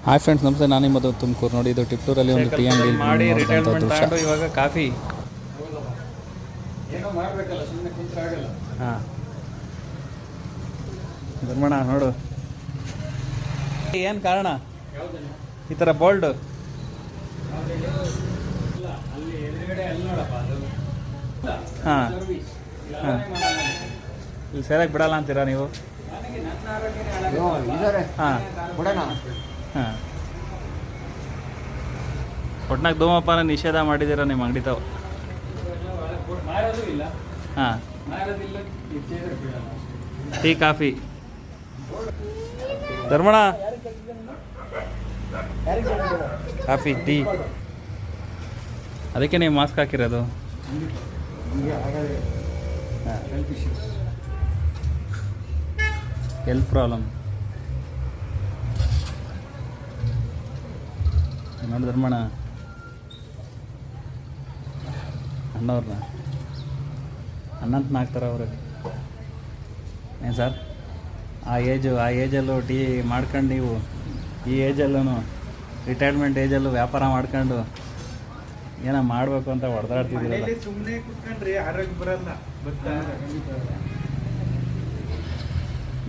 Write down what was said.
Hi friends, ನಮಸ್ತೆ. ನಾನು ನಿಮ್ಮದು ತುಮಕೂರು. ನೋಡಿ, ಇದು ಟಿಪ್ಟೂರಲ್ಲಿ ಒಂದು ಟೀ ಅಂಗಡಿ ಮಾಡಿ ನೋಡಿದಂಥ ರಿಟೈರ್ಮೆಂಟ್ ದೃಶ್ಯ. ತಗೊಂಡು ಇವಾಗ ಕಾಫಿ. ಹಾಂ, ಧರ್ಮಣ್ಣ ನೋಡು, ಏನು ಕಾರಣ ಈ ಥರ ಬೋಲ್ಡ್? ಹಾಂ ಹಾಂ, ಇಲ್ಲಿ ಸೇರಕ್ಕೆ ಬಿಡಲ್ಲ ಅಂತೀರಾ ನೀವು? ಹಾಂ ಹಾಂ, ಒಟ್ನಾಗ ಧೂಮಪಾನ ನಿಷೇಧ ಮಾಡಿದ್ದೀರಾ ನಿಮ್ಮ ಅಂಗಡಿ ತಾವು? ಹಾಂ, tea coffee. Dharmanna, coffee tea, ಅದಕ್ಕೆ ನೀವು ಮಾಸ್ಕ್ ಹಾಕಿರೋದು? ಹೆಲ್ತ್ ಪ್ರಾಬ್ಲಮ್ ನೋಡಿ ಧರ್ಮಣ್ಣ, ಅಣ್ಣವ್ರನ್ನ ಅಣ್ಣಂತನ ಹಾಕ್ತಾರೆ ಅವ್ರಿಗೆ. ಏನು ಸರ್, ಆ ಏಜಲ್ಲೂ ಟೀ ಮಾಡ್ಕೊಂಡು ನೀವು ಈ ಏಜಲ್ಲೂ ರಿಟೈರ್ಮೆಂಟ್ ಏಜಲ್ಲೂ ವ್ಯಾಪಾರ ಮಾಡ್ಕೊಂಡು ಏನೋ ಮಾಡಬೇಕು ಅಂತ ಹೊಡೆದಾಡ್ತಿದ್ದೀರಲ್ಲ. ಸುಮ್ಮನೆ ಕುತ್ಕೊಂಡ್ರಿ ಆರೋಗ್ಯ ಬರಲ್ಲ.